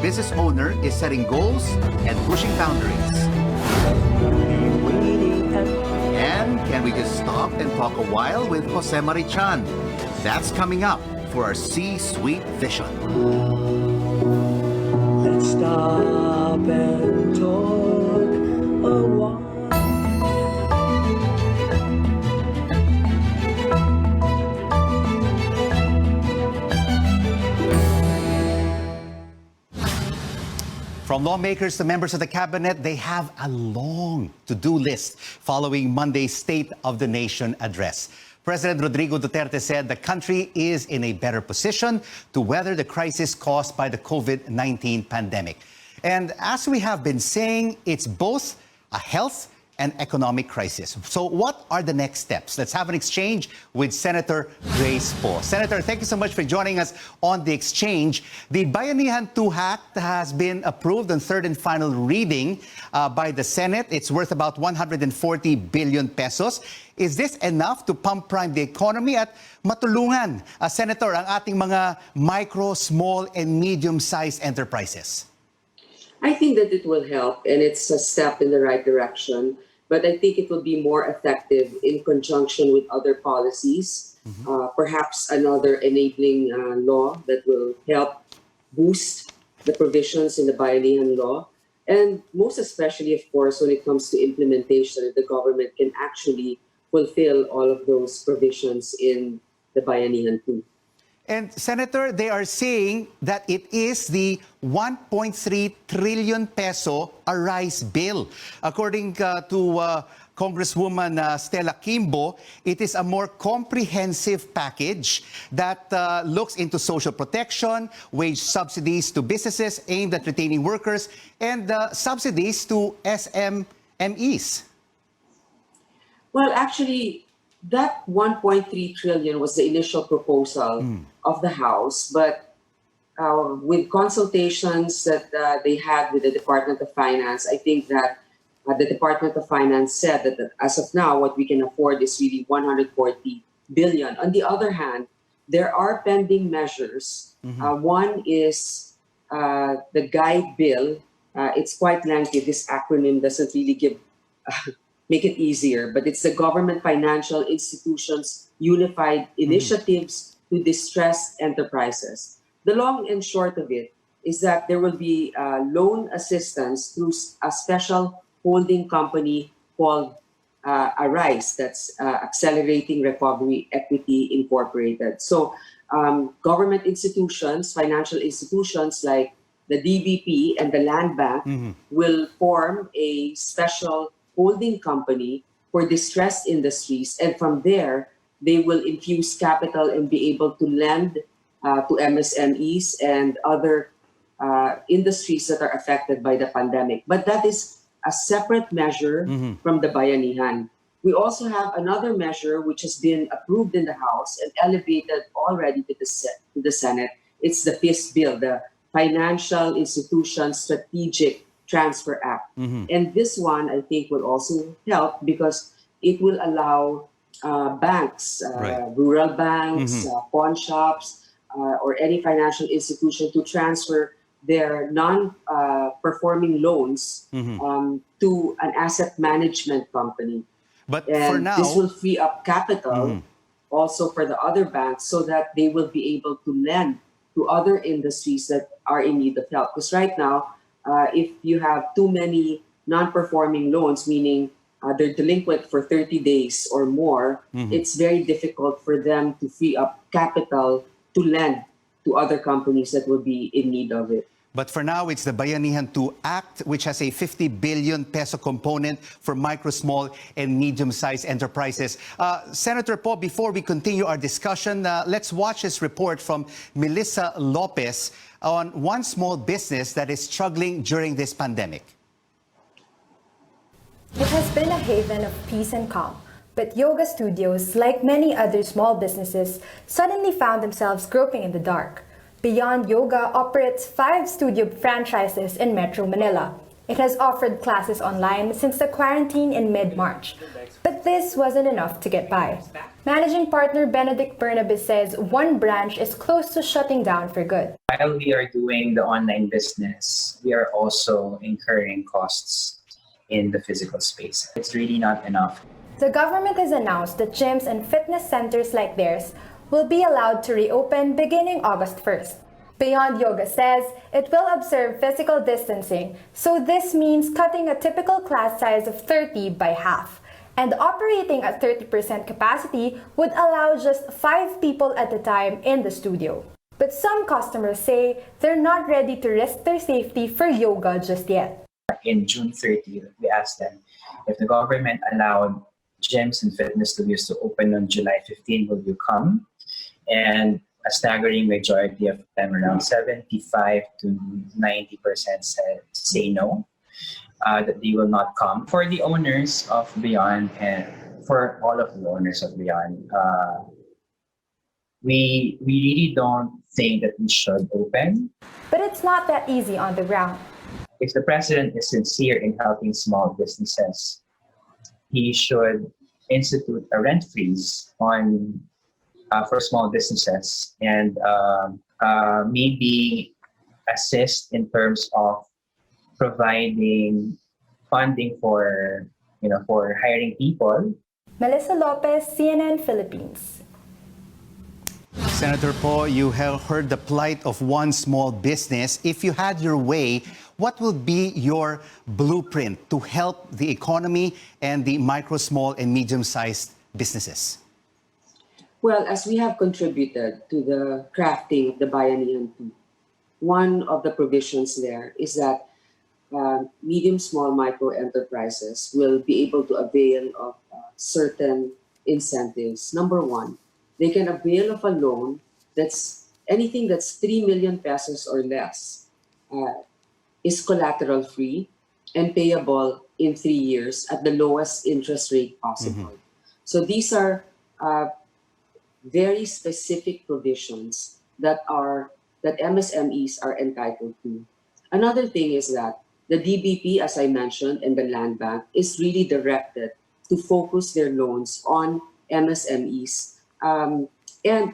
Business owner is setting goals and pushing boundaries. And can we just stop and talk a while with Jose Marichan? That's coming up for our C-Suite Vision. Let's stop and talk a while. From lawmakers to members of the cabinet, they have a long to-do list following Monday's State of the Nation address. President Rodrigo Duterte said the country is in a better position to weather the crisis caused by the COVID-19 pandemic. And as we have been saying, it's both a health and economic crisis. So what are the next steps? Let's have an exchange with Senator Grace Poe. Senator, thank you so much for joining us on the exchange. The Bayanihan 2 Act has been approved on third and final reading by the Senate. It's worth about 140 billion pesos. Is this enough to pump prime the economy at matulungan, Senator, ang ating mga micro, small, and medium-sized enterprises? I think that it will help, and it's a step in the right direction. But I think it will be more effective in conjunction with other policies, perhaps another enabling law that will help boost the provisions in the Bayanihan law. And most especially, of course, when it comes to implementation, the government can actually fulfill all of those provisions in the Bayanihan 2. And Senator, they are saying that it is the 1.3 trillion peso Arise bill. According to Congresswoman Stella Kimbo, it is a more comprehensive package that looks into social protection, wage subsidies to businesses aimed at retaining workers, and subsidies to SMEs. Well, actually, that 1.3 trillion was the initial proposal of the House, but with consultations that they had with the Department of Finance, I think that the Department of Finance said that as of now, what we can afford is really 140 billion. On the other hand, there are pending measures. One is the guide bill. It's quite lengthy. This acronym doesn't really make it easier, but it's the Government Financial Institutions Unified Initiatives to Distressed Enterprises. The long and short of it is that there will be loan assistance through a special holding company called Arise, that's Accelerating Recovery Equity Incorporated. So government institutions, financial institutions like the DBP and the Land Bank will form a special holding company for distressed industries, and from there they will infuse capital and be able to lend to MSMEs and other industries that are affected by the pandemic. But that is a separate measure from the Bayanihan. We also have another measure which has been approved in the House and elevated already to the Senate. It's the FIS bill, the Financial Institutions Strategic Transfer Act. And this one, I think, will also help because it will allow banks, rural banks, pawn shops, or any financial institution to transfer their non-performing loans to an asset management company. But and for now, this will free up capital also for the other banks so that they will be able to lend to other industries that are in need of help. Because right now, if you have too many non-performing loans, meaning they're delinquent for 30 days or more, it's very difficult for them to free up capital to lend to other companies that will be in need of it. but for now, it's the Bayanihan 2 Act, which has a 50 billion peso component for micro, small, and medium-sized enterprises. Senator Poe, before we continue our discussion, let's watch this report from Melissa Lopez on one small business that is struggling during this pandemic. It has been a haven of peace and calm, but yoga studios, like many other small businesses, suddenly found themselves groping in the dark. Beyond Yoga operates 5 studio franchises in Metro Manila. It has offered classes online since the quarantine in mid-March. But this wasn't enough to get by. Managing partner Benedict Bernabe says one branch is close to shutting down for good. While we are doing the online business, we are also incurring costs in the physical space. It's really not enough. The government has announced that gyms and fitness centers like theirs will be allowed to reopen beginning August 1st. Beyond Yoga says it will observe physical distancing, so this means cutting a typical class size of 30 by half. And operating at 30% capacity would allow just 5 people at a time in the studio. But some customers say they're not ready to risk their safety for yoga just yet. In June 30th, we asked them if the government allowed gyms and fitness studios to open on July 15, will you come? And a staggering majority of them, around 75 to 90% said say no, that they will not come. For the owners of Beyond and for all of the owners of Beyond, we really don't think that we should open. But it's not that easy on the ground. If the president is sincere in helping small businesses, he should institute a rent freeze on for small businesses and maybe assist in terms of providing funding for hiring people. Melissa Lopez, CNN Philippines. Senator Poe, you have heard the plight of one small business. If you had your way, what will be your blueprint to help the economy and the micro, small, and medium-sized businesses? Well, as we have contributed to the crafting of the Bayanihan 2, one of the provisions there is that medium, small, micro enterprises will be able to avail of certain incentives. Number one, they can avail of a loan that's anything that's 3 million pesos or less is collateral free and payable in 3 years at the lowest interest rate possible. So these are very specific provisions that MSMEs are entitled to. Another thing is that the DBP, as I mentioned, and the Land Bank is really directed to focus their loans on MSMEs. And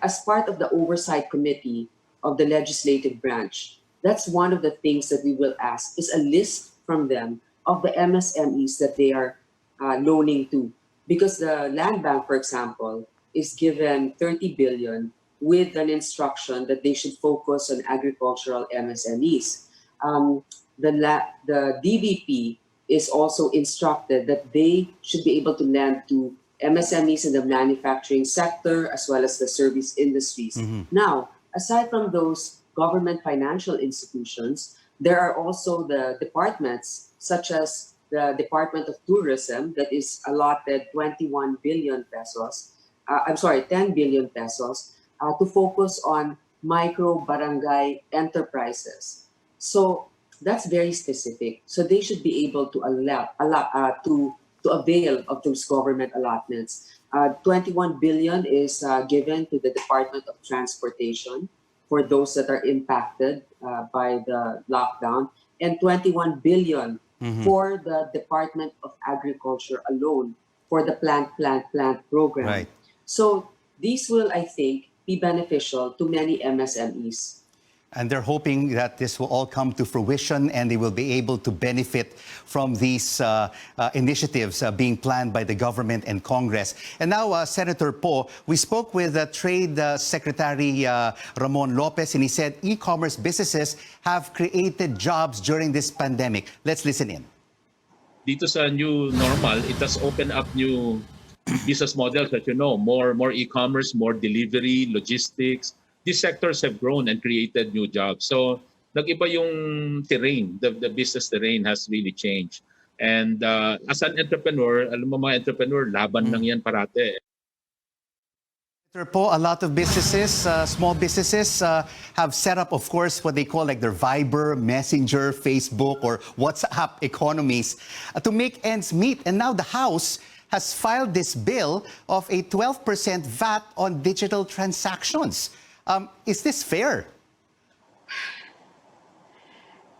as part of the oversight committee of the legislative branch, that's one of the things that we will ask is a list from them of the MSMEs that they are loaning to. Because the Land Bank, for example, is given 30 billion with an instruction that they should focus on agricultural MSMEs. The DBP is also instructed that they should be able to lend to MSMEs in the manufacturing sector as well as the service industries. Now, aside from those government financial institutions, there are also the departments such as the Department of Tourism that is allotted 10 billion pesos to focus on micro barangay enterprises. So that's very specific. So they should be able to avail of those government allotments. 21 billion is given to the Department of Transportation for those that are impacted by the lockdown, and 21 billion for the Department of Agriculture alone for the plant program. Right. So these will, I think, be beneficial to many MSMEs. And they're hoping that this will all come to fruition and they will be able to benefit from these initiatives being planned by the government and Congress. And now, Senator Poe, we spoke with Trade Secretary Ramon Lopez, and he said e-commerce businesses have created jobs during this pandemic. Let's listen in. Dito sa new normal, it has opened up new business models that more e-commerce, more delivery, logistics. These sectors have grown and created new jobs. So nag-iba yung terrain, the business terrain has really changed. And as an entrepreneur, alam mo mga entrepreneur, laban lang yan parate. Senator Poe, a lot of businesses, small businesses have set up, of course, what they call like their Viber, Messenger, Facebook, or WhatsApp economies to make ends meet. And now the House has filed this bill of a 12% VAT on digital transactions. Is this fair?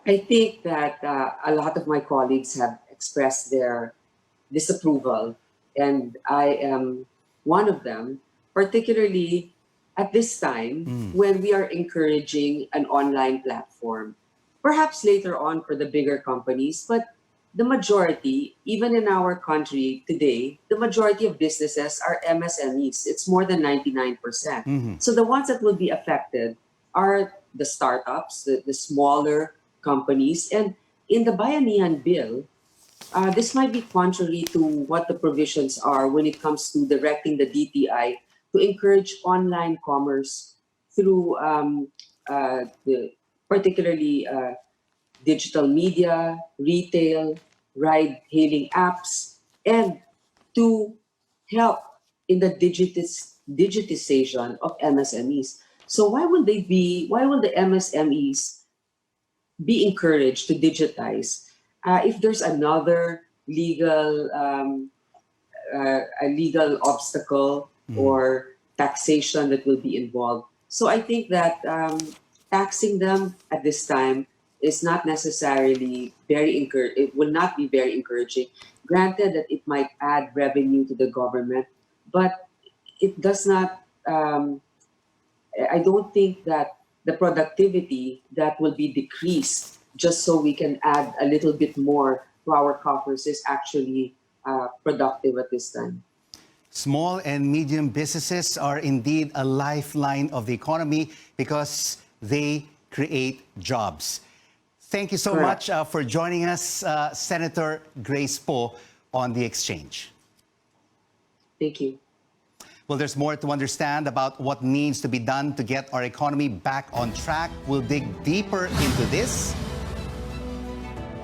I think that a lot of my colleagues have expressed their disapproval, and I am one of them, particularly at this time when we are encouraging an online platform. Perhaps later on for the bigger companies, but the majority, even in our country today, the majority of businesses are MSMEs. It's more than 99%. So the ones that will be affected are the startups, the smaller companies. And in the Bayanihan Bill, this might be contrary to what the provisions are when it comes to directing the DTI to encourage online commerce through particularly digital media, retail, ride-hailing apps, and to help in the digitization of MSMEs. So why will the MSMEs be encouraged to digitize if there's another legal a legal obstacle or taxation that will be involved? So I think that taxing them at this time is not necessarily it will not be very encouraging. Granted that it might add revenue to the government, but it does not, I don't think that the productivity that will be decreased just so we can add a little bit more to our coffers is actually productive at this time. Small and medium businesses are indeed a lifeline of the economy because they create jobs. Thank you so Correct. much for joining us, Senator Grace Poe, on The Exchange. Thank you. Well, there's more to understand about what needs to be done to get our economy back on track. We'll dig deeper into this.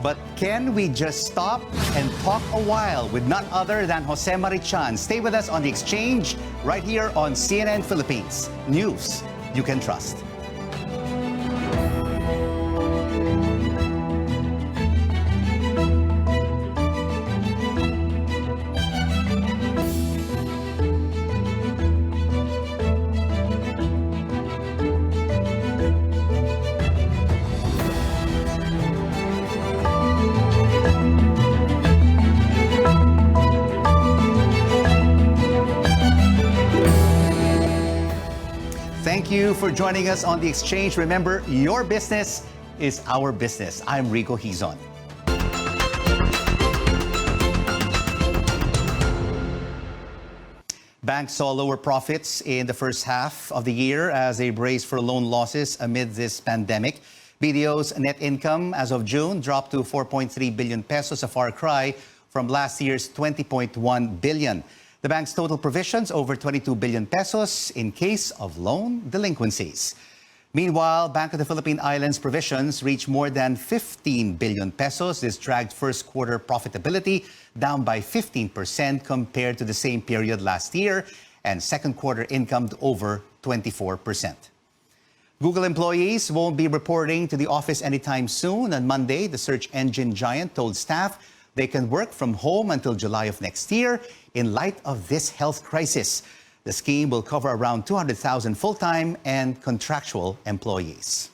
But can we just stop and talk a while with none other than Jose Marichan? Stay with us on The Exchange right here on CNN Philippines. News you can trust. Thank you for joining us on The Exchange. Remember, your business is our business. I'm Rico Hizon. Banks saw lower profits in the first half of the year as they brace for loan losses amid this pandemic. BDO's net income as of June dropped to 4.3 billion pesos, a far cry from last year's 20.1 billion. The bank's total provisions over 22 billion pesos in case of loan delinquencies. Meanwhile, Bank of the Philippine Islands provisions reached more than 15 billion pesos. This dragged first quarter profitability down by 15% compared to the same period last year, and second quarter income to over 24%. Google employees won't be reporting to the office anytime soon. On Monday, the search engine giant told staff they can work from home until July of next year in light of this health crisis. The scheme will cover around 200,000 full-time and contractual employees.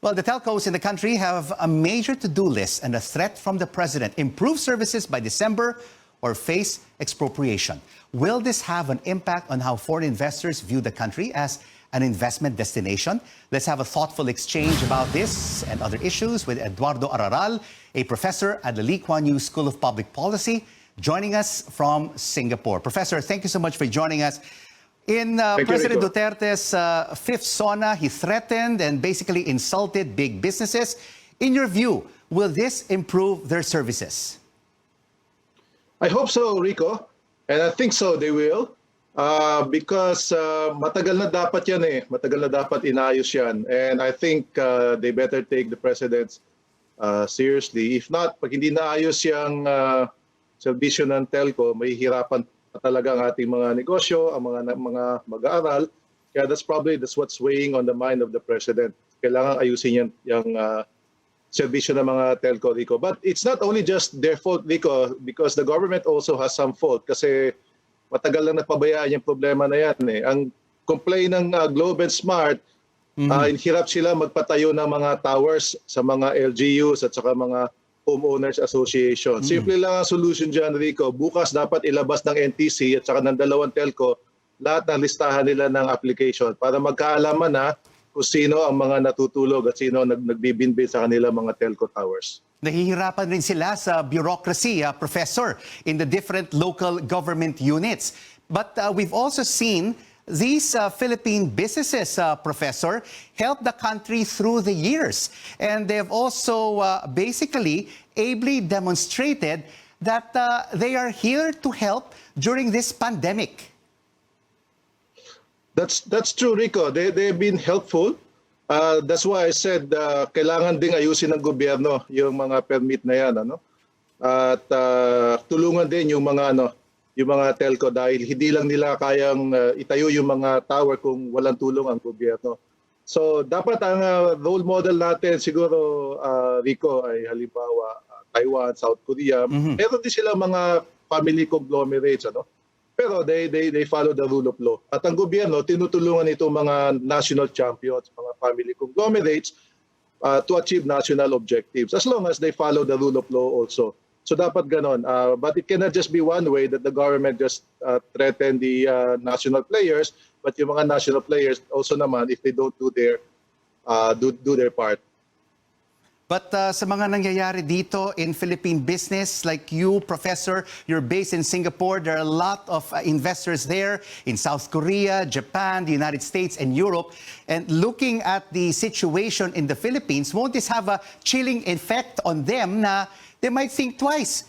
Well, the telcos in the country have a major to-do list and a threat from the president: improve services by December or face expropriation. Will this have an impact on how foreign investors view the country as an investment destination? Let's have a thoughtful exchange about this and other issues with Eduardo Araral, a professor at the Lee Kuan Yew School of Public Policy, joining us from Singapore. Professor, thank you so much for joining us. In President Duterte's fifth SONA, he threatened and basically insulted big businesses. In your view, will this improve their services? I hope so, Rico. And I think so, they will. Because matagal na dapat yan eh. Matagal na dapat inayos yan. And I think they better take the presidents seriously. If not, pag hindi naayos yung serbisyo ng telco, mahihirapan talaga ang ating mga negosyo, ang mga mag-aaral. Kaya that's what's weighing on the mind of the president. Kailangan ayusin yung serbisyo ng mga telco, Rico. But it's not only just their fault, Rico, because the government also has some fault. Kasi matagal lang napabayaan yung problema na yan eh. Ang complaint ng Globe and Smart, hirap sila magpatayo ng mga towers sa mga LGUs at saka mga Homeowners Association. Simple lang ang solution dyan, Rico. Bukas dapat ilabas ng NTC at saka ng dalawang telco lahat ng listahan nila ng application para magkaalaman na kung sino ang mga natutulog at sino nagbibinbin sa kanila mga telco towers. Nahihirapan rin sila sa bureaucracy, Professor, in the different local government units. But we've also seen these Philippine businesses, Professor, help the country through the years. And they've also basically ably demonstrated that they are here to help during this pandemic. That's true, Rico. They've been helpful. That's why I said kailangan ding ayusin ng gobyerno yung mga permit na yan, ano? At tulungan din yung mga telco dahil hindi lang nila kayang itayo yung mga tower kung walang tulong ang gobyerno. So dapat ang role model natin siguro, Rico, ay halimbawa Taiwan, South Korea. Meron din sila mga family conglomerates, ano? Pero they follow the rule of law. At ang gobyerno tinutulungan itong mga national champions, mga family conglomerates to achieve national objectives as long as they follow the rule of law also. So dapat ganon. But it cannot just be one way that the government just threaten the national players, but yung mga national players also naman, if they don't do their part. But sa mga nangyayari dito in Philippine business, like you, Professor, you're based in Singapore. There are a lot of investors there in South Korea, Japan, the United States, and Europe. And looking at the situation in the Philippines, won't this have a chilling effect on them na they might think twice?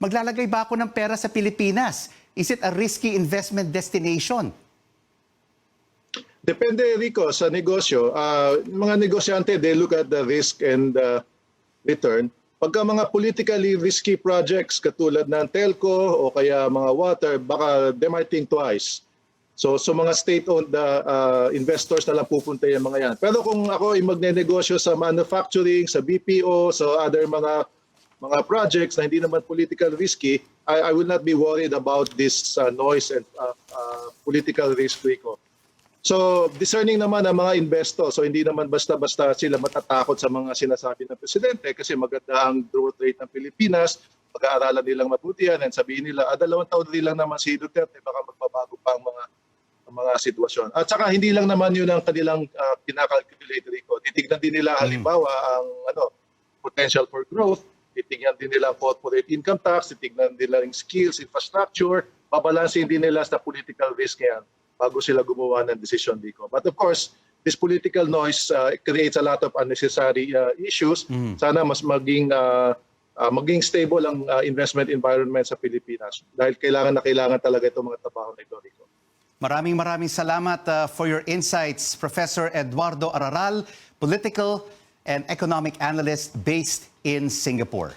Maglalagay ba ako ng pera sa Pilipinas? Is it a risky investment destination? Depende, Rico, sa negosyo. Mga negosyante, they look at the risk and return. Pagka mga politically risky projects katulad ng telco o kaya mga water, baka they might think twice. So mga state-owned investors na lang pupunta yung mga yan. Pero kung ako ay magnenegosyo sa manufacturing, sa BPO, sa other mga projects na hindi naman political risky, I will not be worried about this noise and political risk, Rico. So discerning naman ang mga investor. So hindi naman basta-basta sila matatakot sa mga sinasabi ng presidente kasi maganda ang growth rate ng Pilipinas. Pag-aaralan nilang mabuti yan and sabihin nila, 2 taon rin lang naman si Duterte, baka magbabago pa ang mga sitwasyon. At saka hindi lang naman yun ang kanilang kinakalculate, Rico. Titignan din nila halimbawa ang potential for growth. Titignan din nila ang corporate income tax. Titignan nila yung skills, infrastructure. Babalansin din nila sa political risk yan bago sila gumawa ng decision, Rico. But of course, this political noise creates a lot of unnecessary issues. Sana mas maging stable ang investment environment sa Pilipinas dahil kailangan talaga itong mga trabaho na ito, Rico. Maraming salamat for your insights, Professor Eduardo Araral, political and economic analyst based in Singapore.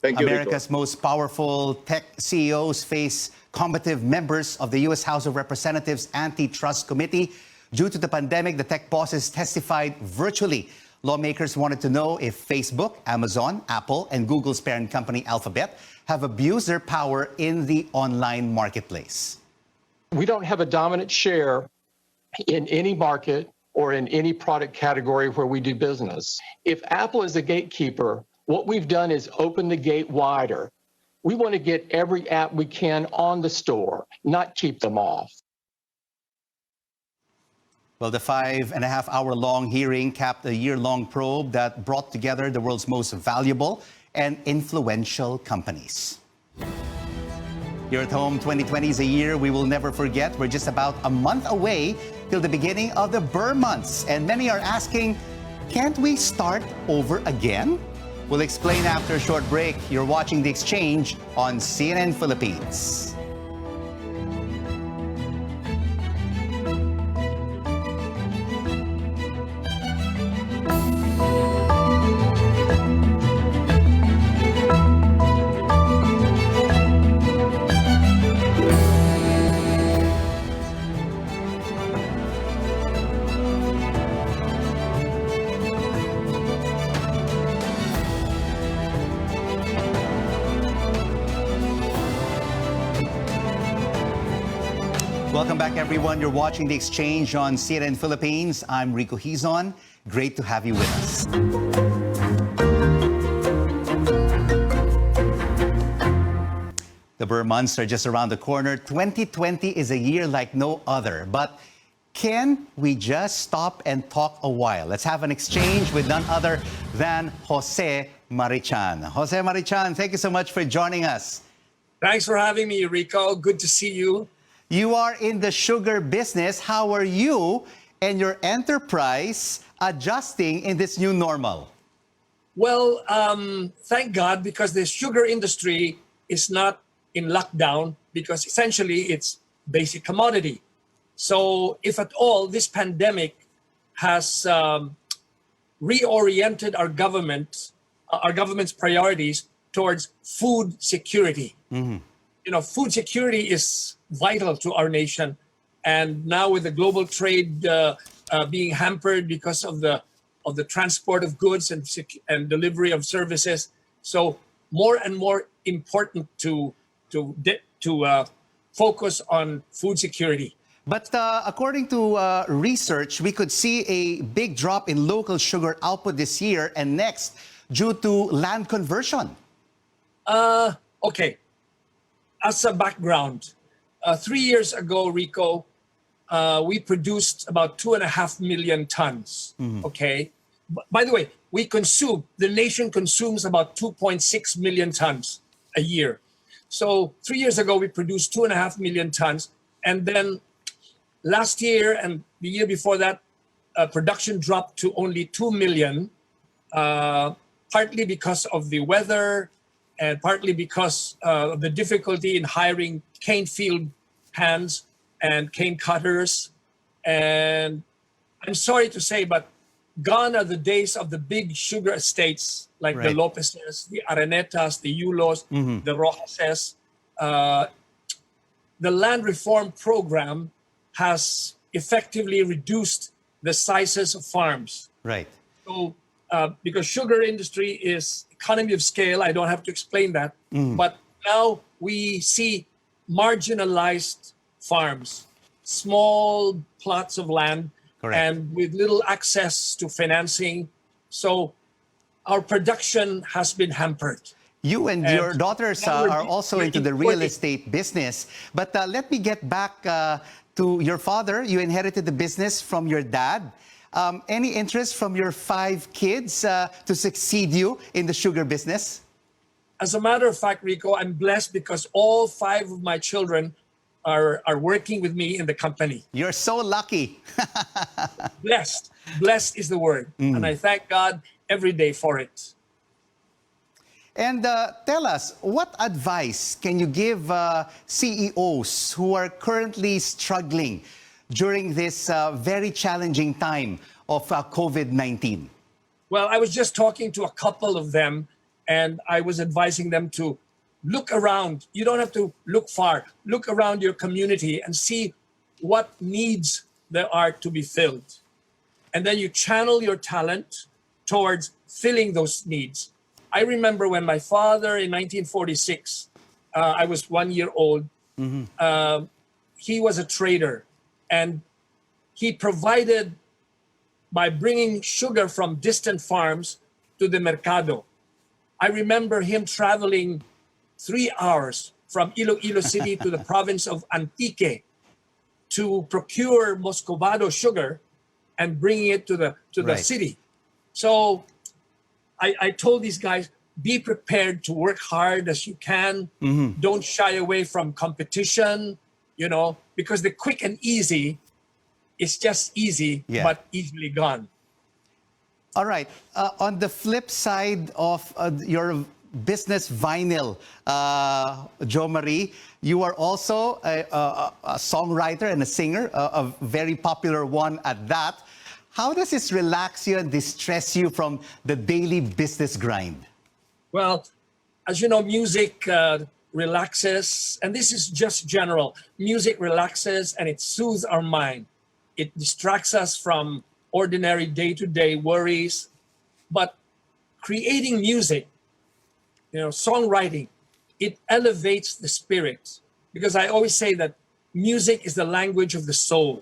Thank you, America's Rico. most powerful tech CEOs face combative members of the U.S. House of Representatives Antitrust Committee. Due to the pandemic, the tech bosses testified virtually. Lawmakers wanted to know if Facebook, Amazon, Apple, and Google's parent company Alphabet have abused their power in the online marketplace. We don't have a dominant share in any market or in any product category where we do business. If Apple is a gatekeeper, what we've done is open the gate wider. We want to get every app we can on the store, not keep them off. Well, the 5.5-hour-long hearing capped a year-long probe that brought together the world's most valuable and influential companies. Here at home, 2020 is a year we will never forget. We're just about a month away till the beginning of the Burr months. And many are asking, can't we start over again? We'll explain after a short break. You're watching The Exchange on CNN Philippines. Welcome back, everyone. You're watching The Exchange on CNN Philippines. I'm Rico Hizon. Great to have you with us. The Burr months are just around the corner. 2020 is a year like no other. But can we just stop and talk a while? Let's have an exchange with none other than Jose Marichan. Jose Marichan, thank you so much for joining us. Thanks for having me, Rico. Good to see you. You are in the sugar business. How are you and your enterprise adjusting in this new normal? Well, thank God, because the sugar industry is not in lockdown, because essentially it's basic commodity. So if at all, this pandemic has reoriented our government's priorities towards food security. Mm-hmm. You know, food security is vital to our nation. And now with the global trade being hampered because of the transport of goods and delivery of services, so more and more important to focus on food security. But according to research, we could see a big drop in local sugar output this year and next due to land conversion. Okay. As a background, 3 years ago, Rico, we produced about 2.5 million tons. Mm-hmm. Okay. By the way, the nation consumes about 2.6 million tons a year. So 3 years ago, we produced 2.5 million tons. And then last year and the year before that, production dropped to only 2 million, partly because of the weather and partly because of the difficulty in hiring cane field hands and cane cutters. And I'm sorry to say, but gone are the days of the big sugar estates like the Lopez's, the Arenetas, the Yulos, the Rojases. The land reform program has effectively reduced the sizes of farms. Right. So, because sugar industry is economy of scale, I don't have to explain that. But now we see marginalized farms, small plots of land, and with little access to financing. So our production has been hampered. You and your daughters are also into the real estate business. But let me get back to your father. You inherited the business from your dad. Any interest from your 5 kids to succeed you in the sugar business? As a matter of fact, Rico, I'm blessed because all 5 of my children are working with me in the company. You're so lucky. Blessed. Blessed is the word. And I thank God every day for it. And tell us, what advice can you give CEOs who are currently struggling during this very challenging time of COVID-19? Well, I was just talking to a couple of them, and I was advising them to look around. You don't have to look far. Look around your community and see what needs there are to be filled. And then you channel your talent towards filling those needs. I remember when my father in 1946, I was 1 year old, he was a trader, and he provided by bringing sugar from distant farms to the mercado. I remember him traveling 3 hours from Iloilo City to the province of Antique to procure Moscovado sugar and bringing it to the city. So I told these guys, be prepared to work hard as you can. Don't shy away from competition, because the quick and easy is just easy, but easily gone. All right. On the flip side of your business vinyl, Jo Marie, you are also a songwriter and a singer, a very popular one at that. How does this relax you and distress you from the daily business grind? Well, as you know, music relaxes, and this is just general. Music relaxes and it soothes our mind. It distracts us from ordinary day-to-day worries. But creating music, songwriting, it elevates the spirit. Because I always say that music is the language of the soul.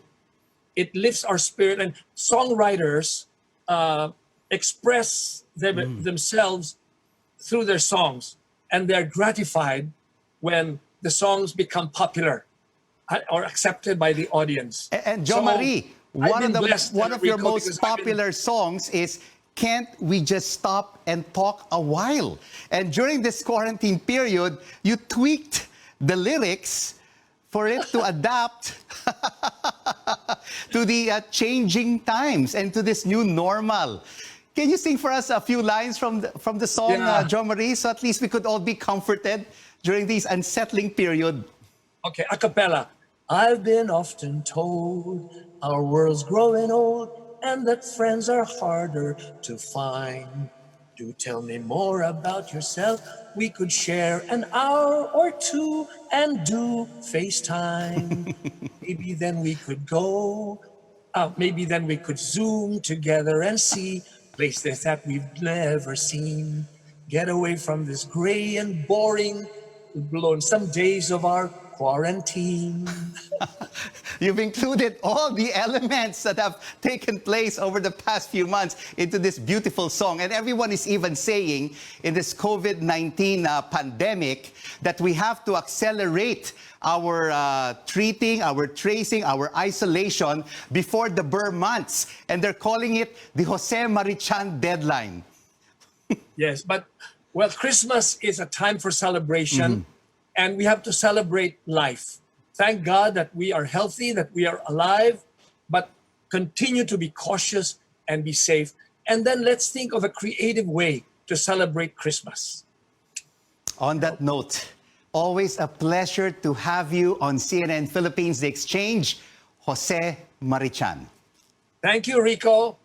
It lifts our spirit, and songwriters express themselves through their songs, and they're gratified when the songs become popular or accepted by the audience. And Jo So, Marie, I've one been of blessed, your Rico, most because I've been- popular songs is "Can't We Just Stop and Talk a While?" And during this quarantine period, you tweaked the lyrics for it to adapt to the changing times and to this new normal. Can you sing for us a few lines from the song, Yeah. Jo Marie, so at least we could all be comforted during this unsettling period? Okay, a cappella. I've been often told our world's growing old and that friends are harder to find. Do tell me more about yourself. We could share an hour or two and do FaceTime. Maybe then we could maybe then we could Zoom together and see places that we've never seen. Get away from this gray and boring, blown some days of our quarantine. You've included all the elements that have taken place over the past few months into this beautiful song. And everyone is even saying in this COVID-19 pandemic that we have to accelerate our treating, our tracing, our isolation before the Burr months. And they're calling it the Jose Marichan deadline. Yes, but well, Christmas is a time for celebration, and we have to celebrate life. Thank God that we are healthy, that we are alive, but continue to be cautious and be safe. And then let's think of a creative way to celebrate Christmas. On that note, always a pleasure to have you on CNN Philippines The Exchange, Jose Marichan. Thank you, Rico.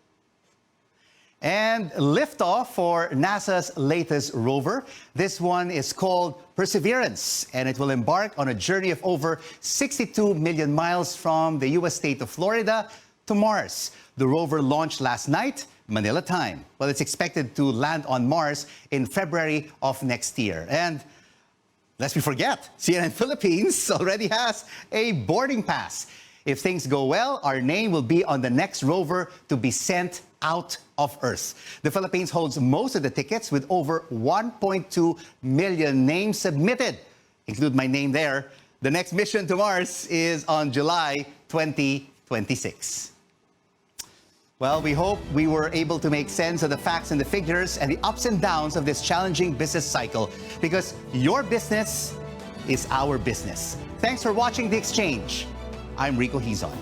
And liftoff for NASA's latest rover. This one is called Perseverance, and it will embark on a journey of over 62 million miles from the U.S. state of Florida to Mars. The rover launched last night, Manila time. Well, it's expected to land on Mars in February of next year. And lest we forget, CNN Philippines already has a boarding pass. If things go well, our name will be on the next rover to be sent out of Earth. The Philippines holds most of the tickets with over 1.2 million names submitted. Include my name there. The next mission to Mars is on July 2026. Well, we hope we were able to make sense of the facts and the figures and the ups and downs of this challenging business cycle, because your business is our business. Thanks for watching The Exchange. I'm Rico Hizon.